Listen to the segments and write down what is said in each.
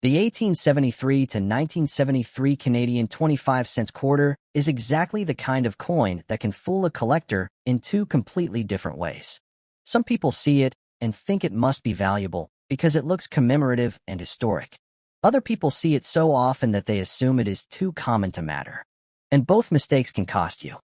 The 1873 to 1973 Canadian 25-cent quarter is exactly the kind of coin that can fool a collector in two completely different ways. Some people see it and think it must be valuable because it looks commemorative and historic. Other people see it so often that they assume it is too common to matter. And both mistakes can cost you.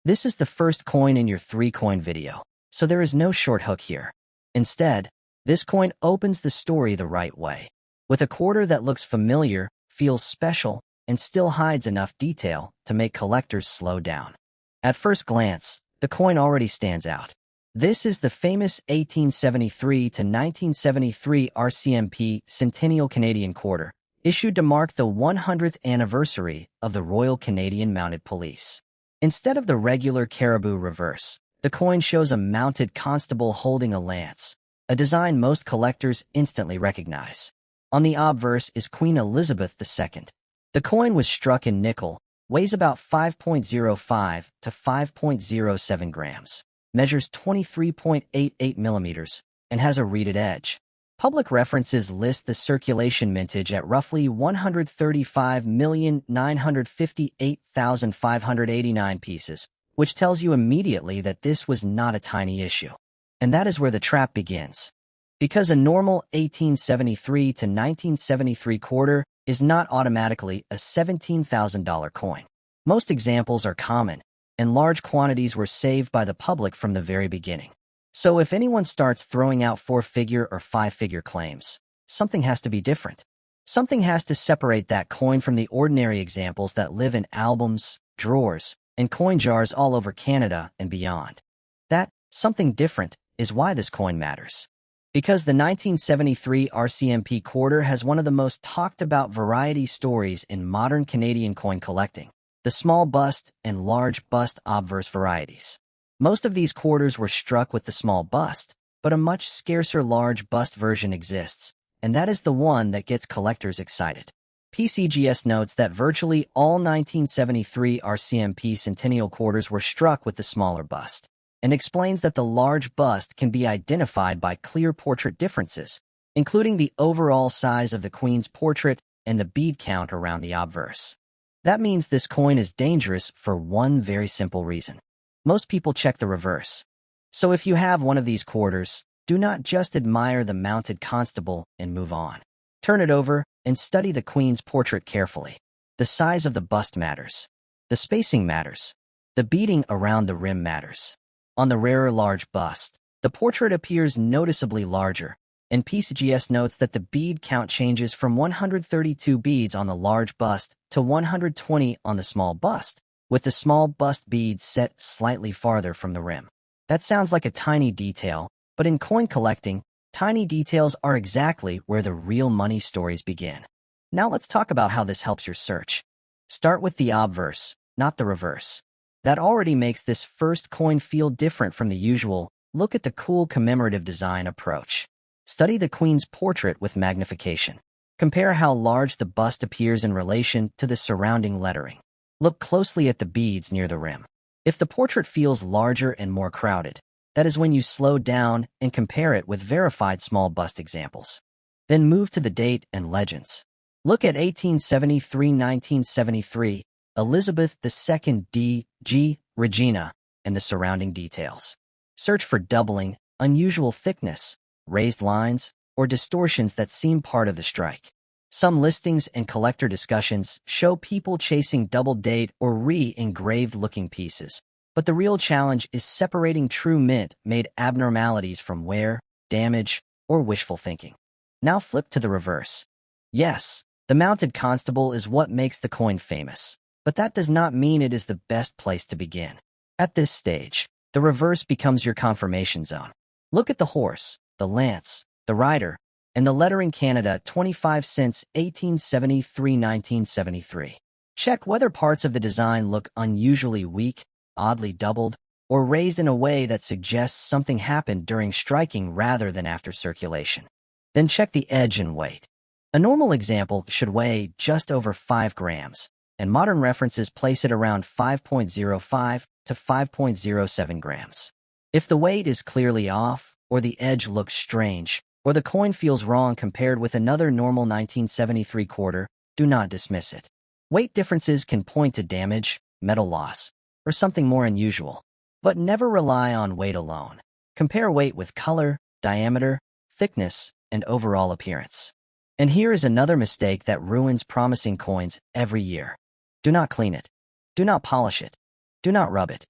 This is the first coin in your 3-coin video, so there is no short hook here. Instead, this coin opens the story the right way, with a quarter that looks familiar, feels special, and still hides enough detail to make collectors slow down. At first glance, the coin already stands out. This is the famous 1873 to 1973 RCMP Centennial Canadian Quarter, issued to mark the 100th anniversary of the Royal Canadian Mounted Police. Instead of the regular caribou reverse, the coin shows a mounted constable holding a lance, a design most collectors instantly recognize. On the obverse is Queen Elizabeth II. The coin was struck in nickel, weighs about 5.05 to 5.07 grams, measures 23.88 millimeters, and has a reeded edge. Public references list the circulation mintage at roughly 135,958,589 pieces, which tells you immediately that this was not a tiny issue. And that is where the trap begins. Because a normal 1873 to 1973 quarter is not automatically a $17,000 coin. Most examples are common, and large quantities were saved by the public from the very beginning. So if anyone starts throwing out 4-figure or 5-figure claims, something has to be different. Something has to separate that coin from the ordinary examples that live in albums, drawers, and coin jars all over Canada and beyond. That something different is why this coin matters. Because the 1973 RCMP quarter has one of the most talked about variety stories in modern Canadian coin collecting, the small bust and large bust obverse varieties. Most of these quarters were struck with the small bust, but a much scarcer large bust version exists, and that is the one that gets collectors excited. PCGS notes that virtually all 1973 RCMP Centennial quarters were struck with the smaller bust, and explains that the large bust can be identified by clear portrait differences, including the overall size of the Queen's portrait and the bead count around the obverse. That means this coin is dangerous for one very simple reason. Most people check the reverse. So if you have one of these quarters, do not just admire the mounted constable and move on. Turn it over and study the Queen's portrait carefully. The size of the bust matters. The spacing matters. The beading around the rim matters. On the rarer large bust, the portrait appears noticeably larger, and PCGS notes that the bead count changes from 132 beads on the large bust to 120 on the small bust, with the small bust beads set slightly farther from the rim. That sounds like a tiny detail, but in coin collecting, tiny details are exactly where the real money stories begin. Now let's talk about how this helps your search. Start with the obverse, not the reverse. That already makes this first coin feel different from the usual look at the cool commemorative design approach. Study the Queen's portrait with magnification. Compare how large the bust appears in relation to the surrounding lettering. Look closely at the beads near the rim. If the portrait feels larger and more crowded, that is when you slow down and compare it with verified small bust examples. Then move to the date and legends. Look at 1873-1973, Elizabeth II D.G. Regina, and the surrounding details. Search for doubling, unusual thickness, raised lines, or distortions that seem part of the strike. Some listings and collector discussions show people chasing double date or re-engraved looking pieces, but the real challenge is separating true mint-made abnormalities from wear, damage, or wishful thinking. Now flip to the reverse. Yes, the mounted constable is what makes the coin famous, but that does not mean it is the best place to begin. At this stage, the reverse becomes your confirmation zone. Look at the horse, the lance, the rider, and the lettering Canada 25 cents 1873-1973. Check whether parts of the design look unusually weak, oddly doubled, or raised in a way that suggests something happened during striking rather than after circulation. Then check the edge and weight. A normal example should weigh just over 5 grams, and modern references place it around 5.05 to 5.07 grams. If the weight is clearly off, or the edge looks strange, or the coin feels wrong compared with another normal 1973 quarter, do not dismiss it. Weight differences can point to damage, metal loss, or something more unusual. But never rely on weight alone. Compare weight with color, diameter, thickness, and overall appearance. And here is another mistake that ruins promising coins every year. Do not clean it. Do not polish it. Do not rub it.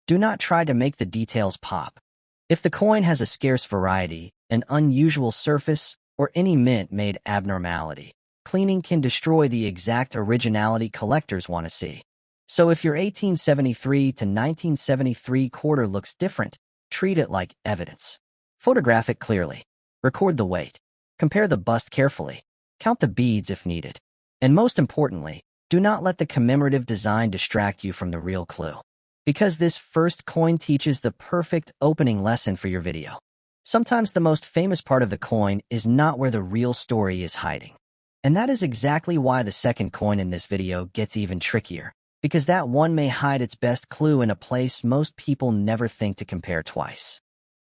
Do not try to make the details pop. If the coin has a scarce variety, an unusual surface, or any mint-made abnormality, cleaning can destroy the exact originality collectors want to see. So if your 1873 to 1973 quarter looks different, treat it like evidence. Photograph it clearly. Record the weight. Compare the bust carefully. Count the beads if needed. And most importantly, do not let the commemorative design distract you from the real clue. Because this first coin teaches the perfect opening lesson for your video. Sometimes the most famous part of the coin is not where the real story is hiding. And that is exactly why the second coin in this video gets even trickier, because that one may hide its best clue in a place most people never think to compare twice.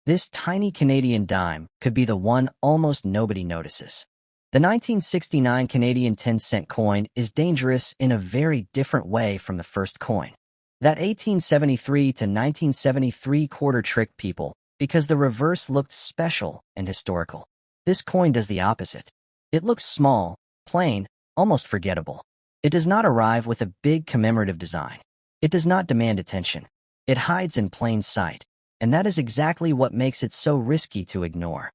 This tiny Canadian dime could be the one almost nobody notices. The 1969 Canadian 10-cent coin is dangerous in a very different way from the first coin. That 1873 to 1973 quarter tricked people because the reverse looked special and historical. This coin does the opposite. It looks small, plain, almost forgettable. It does not arrive with a big commemorative design. It does not demand attention. It hides in plain sight, and that is exactly what makes it so risky to ignore.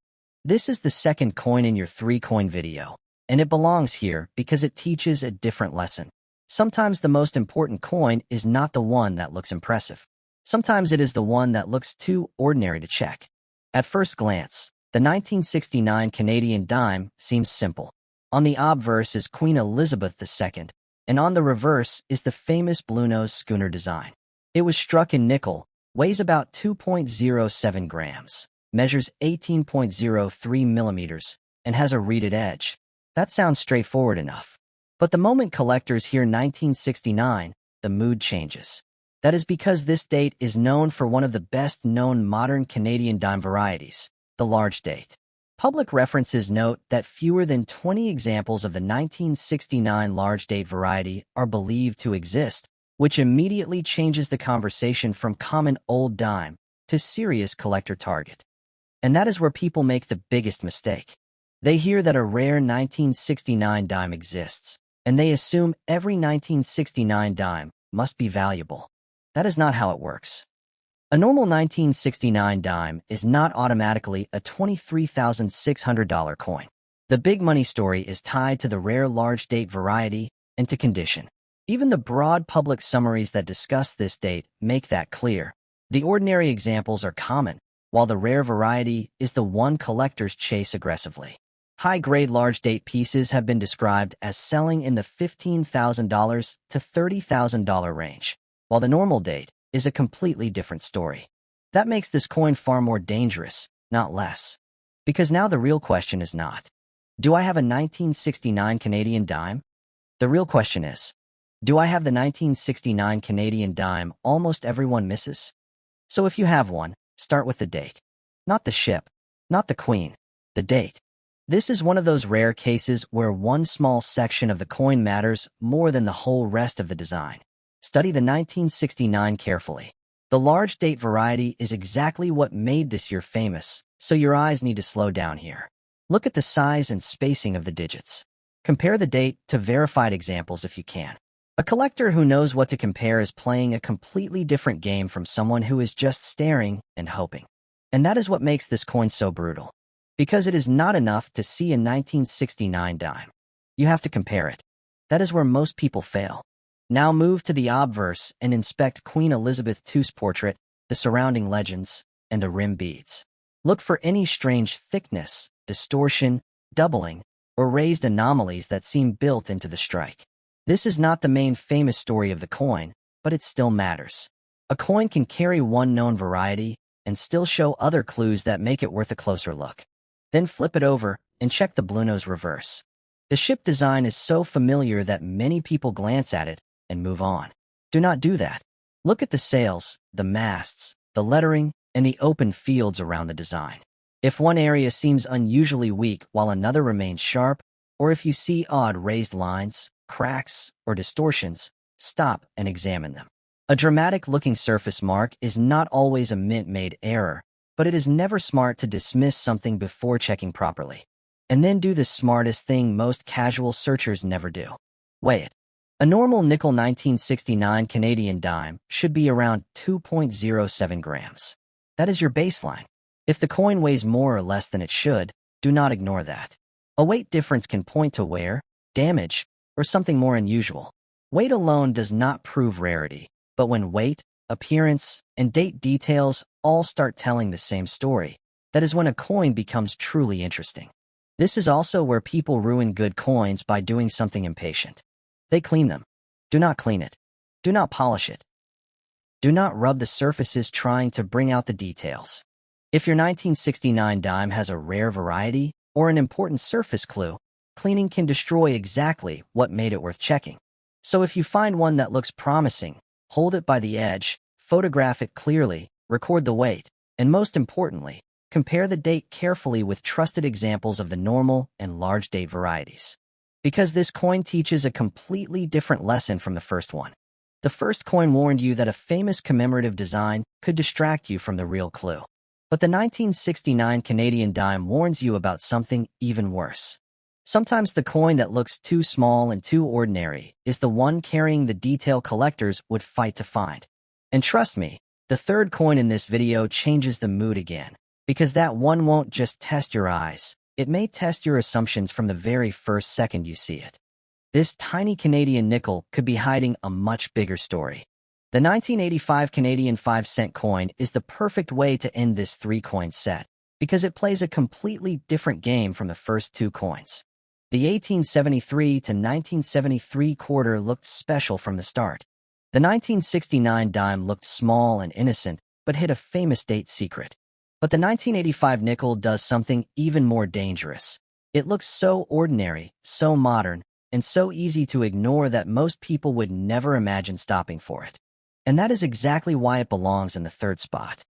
This is the second coin in your 3-coin video, and it belongs here because it teaches a different lesson. Sometimes the most important coin is not the one that looks impressive. Sometimes it is the one that looks too ordinary to check. At first glance, the 1969 Canadian dime seems simple. On the obverse is Queen Elizabeth II, and on the reverse is the famous Bluenose schooner design. It was struck in nickel, weighs about 2.07 grams, measures 18.03 millimeters, and has a reeded edge. That sounds straightforward enough. But the moment collectors hear 1969, the mood changes. That is because this date is known for one of the best-known modern Canadian dime varieties, the large date. Public references note that fewer than 20 examples of the 1969 large date variety are believed to exist, which immediately changes the conversation from common old dime to serious collector target. And that is where people make the biggest mistake. They hear that a rare 1969 dime exists, and they assume every 1969 dime must be valuable. That is not how it works. A normal 1969 dime is not automatically a $23,600 coin. The big money story is tied to the rare large date variety and to condition. Even the broad public summaries that discuss this date make that clear. The ordinary examples are common, while the rare variety is the one collectors chase aggressively. High-grade large date pieces have been described as selling in the $15,000 to $30,000 range, while the normal date is a completely different story. That makes this coin far more dangerous, not less. Because now the real question is not, do I have a 1969 Canadian dime? The real question is, do I have the 1969 Canadian dime almost everyone misses? So if you have one, start with the date. Not the ship, not the queen, the date. This is one of those rare cases where one small section of the coin matters more than the whole rest of the design. Study the 1969 carefully. The large date variety is exactly what made this year famous, so your eyes need to slow down here. Look at the size and spacing of the digits. Compare the date to verified examples if you can. A collector who knows what to compare is playing a completely different game from someone who is just staring and hoping. And that is what makes this coin so brutal. Because it is not enough to see a 1969 dime. You have to compare it. That is where most people fail. Now move to the obverse and inspect Queen Elizabeth II's portrait, the surrounding legends, and the rim beads. Look for any strange thickness, distortion, doubling, or raised anomalies that seem built into the strike. This is not the main famous story of the coin, but it still matters. A coin can carry one known variety and still show other clues that make it worth a closer look. Then flip it over and check the Bluenose reverse. The ship design is so familiar that many people glance at it and move on. Do not do that. Look at the sails, the masts, the lettering, and the open fields around the design. If one area seems unusually weak while another remains sharp, or if you see odd raised lines, cracks, or distortions, stop and examine them. A dramatic-looking surface mark is not always a mint-made error, but it is never smart to dismiss something before checking properly. And then do the smartest thing most casual searchers never do. Weigh it. A normal nickel 1969 Canadian dime should be around 2.07 grams. That is your baseline. If the coin weighs more or less than it should, do not ignore that. A weight difference can point to wear, damage, or something more unusual. Weight alone does not prove rarity, but when weight, appearance, and date details all start telling the same story, that is when a coin becomes truly interesting. This is also where people ruin good coins by doing something impatient. They clean them. Do not clean it. Do not polish it. Do not rub the surfaces trying to bring out the details. If your 1969 dime has a rare variety or an important surface clue, cleaning can destroy exactly what made it worth checking. So if you find one that looks promising, hold it by the edge, photograph it clearly, record the weight, and most importantly, compare the date carefully with trusted examples of the normal and large date varieties. Because this coin teaches a completely different lesson from the first one. The first coin warned you that a famous commemorative design could distract you from the real clue. But the 1969 Canadian dime warns you about something even worse. Sometimes the coin that looks too small and too ordinary is the one carrying the detail collectors would fight to find. And trust me, the third coin in this video changes the mood again, because that one won't just test your eyes, it may test your assumptions from the very first second you see it. This tiny Canadian nickel could be hiding a much bigger story. The 1985 Canadian 5-cent coin is the perfect way to end this three-coin set, because it plays a completely different game from the first two coins. The 1873 to 1973 quarter looked special from the start. The 1969 dime looked small and innocent, but hid a famous date secret. But the 1985 nickel does something even more dangerous. It looks so ordinary, so modern, and so easy to ignore that most people would never imagine stopping for it. And that is exactly why it belongs in the third spot.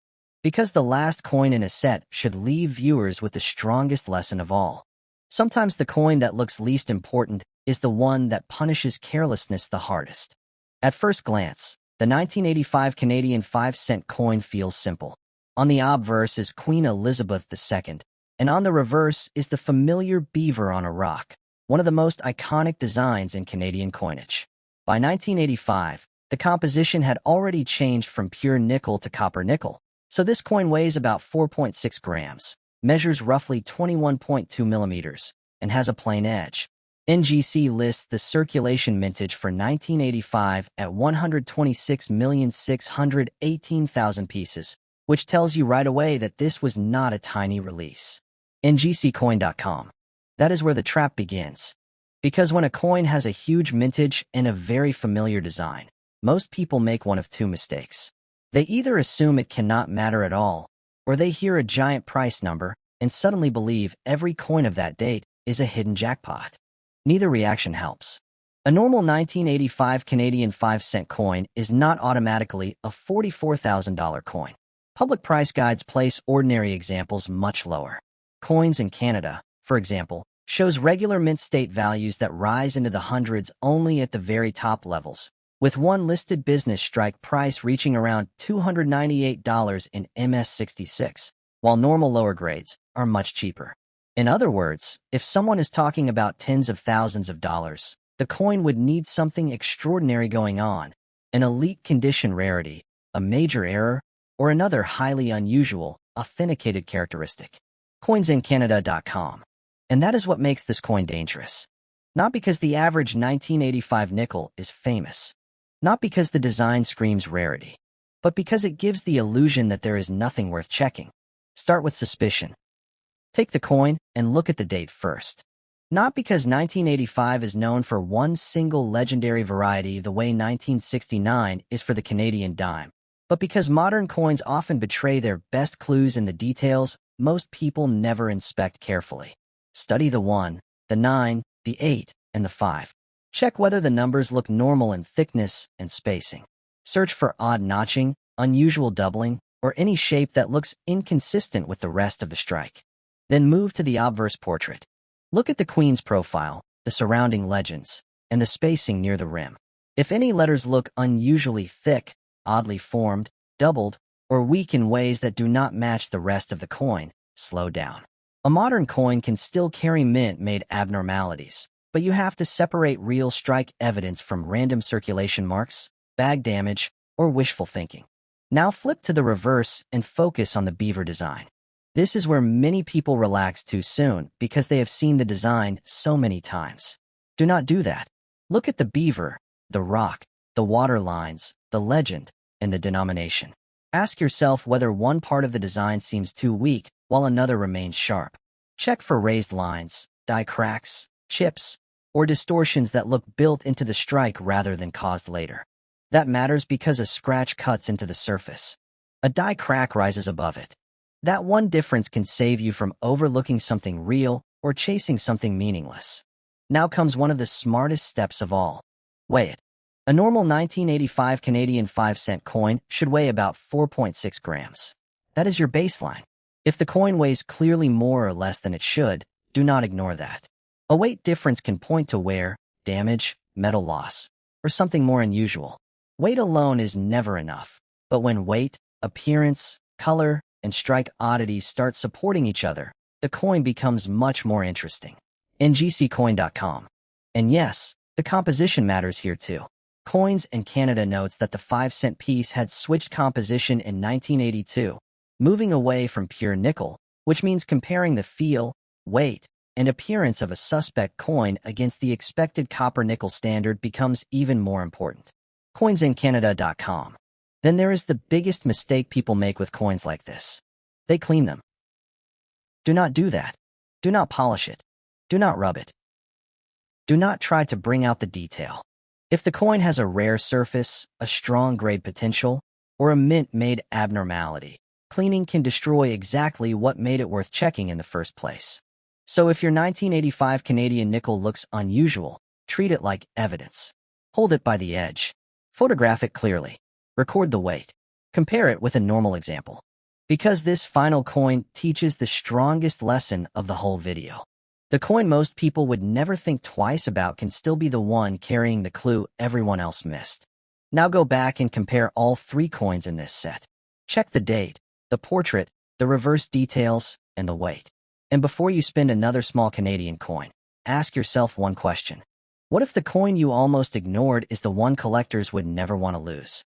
Because the last coin in a set should leave viewers with the strongest lesson of all. Sometimes the coin that looks least important is the one that punishes carelessness the hardest. At first glance, the 1985 Canadian 5-cent coin feels simple. On the obverse is Queen Elizabeth II, and on the reverse is the familiar beaver on a rock, one of the most iconic designs in Canadian coinage. By 1985, the composition had already changed from pure nickel to copper nickel, so this coin weighs about 4.6 grams, measures roughly 21.2 millimeters, and has a plain edge. NGC lists the circulation mintage for 1985 at 126,618,000 pieces, which tells you right away that this was not a tiny release. ngccoin.com. That is where the trap begins. Because when a coin has a huge mintage and a very familiar design, most people make one of two mistakes. They either assume it cannot matter at all, or they hear a giant price number and suddenly believe every coin of that date is a hidden jackpot. Neither reaction helps. A normal 1985 Canadian 5-cent coin is not automatically a $44,000 coin. Public price guides place ordinary examples much lower. Coins in Canada, for example, shows regular mint state values that rise into the hundreds only at the very top levels, with one listed business strike price reaching around $298 in MS66, while normal lower grades are much cheaper. In other words, if someone is talking about tens of thousands of dollars, the coin would need something extraordinary going on, an elite condition rarity, a major error, or another highly unusual, authenticated characteristic. Coinsincanada.com. And that is what makes this coin dangerous. Not because the average 1985 nickel is famous, not because the design screams rarity, but because it gives the illusion that there is nothing worth checking. Start with suspicion. Take the coin and look at the date first. Not because 1985 is known for one single legendary variety the way 1969 is for the Canadian dime, but because modern coins often betray their best clues in the details most people never inspect carefully. Study the 1, the 9, the 8, and the 5. Check whether the numbers look normal in thickness and spacing. Search for odd notching, unusual doubling, or any shape that looks inconsistent with the rest of the strike. Then move to the obverse portrait. Look at the Queen's profile, the surrounding legends, and the spacing near the rim. If any letters look unusually thick, oddly formed, doubled, or weak in ways that do not match the rest of the coin, slow down. A modern coin can still carry mint-made abnormalities, but you have to separate real strike evidence from random circulation marks, bag damage, or wishful thinking. Now flip to the reverse and focus on the beaver design. This is where many people relax too soon because they have seen the design so many times. Do not do that. Look at the beaver, the rock, the water lines, the legend, and the denomination. Ask yourself whether one part of the design seems too weak while another remains sharp. Check for raised lines, die cracks, chips, or distortions that look built into the strike rather than caused later. That matters because a scratch cuts into the surface. A die crack rises above it. That one difference can save you from overlooking something real or chasing something meaningless. Now comes one of the smartest steps of all. Weigh it. A normal 1985 Canadian 5-cent coin should weigh about 4.6 grams. That is your baseline. If the coin weighs clearly more or less than it should, do not ignore that. A weight difference can point to wear, damage, metal loss, or something more unusual. Weight alone is never enough, but when weight, appearance, color, and strike oddities start supporting each other, the coin becomes much more interesting. ngccoin.com. And yes, the composition matters here too. Coins in Canada notes that the 5-cent piece had switched composition in 1982, moving away from pure nickel, which means comparing the feel, weight, and appearance of a suspect coin against the expected copper-nickel standard becomes even more important. Coinsincanada.com. Then there is the biggest mistake people make with coins like this. They clean them. Do not do that. Do not polish it. Do not rub it. Do not try to bring out the detail. If the coin has a rare surface, a strong grade potential, or a mint-made abnormality, cleaning can destroy exactly what made it worth checking in the first place. So if your 1985 Canadian nickel looks unusual, treat it like evidence. Hold it by the edge. Photograph it clearly. Record the weight. Compare it with a normal example. Because this final coin teaches the strongest lesson of the whole video. The coin most people would never think twice about can still be the one carrying the clue everyone else missed. Now go back and compare all 3 coins in this set. Check the date, the portrait, the reverse details, and the weight. And before you spend another small Canadian coin, ask yourself one question. What if the coin you almost ignored is the one collectors would never want to lose?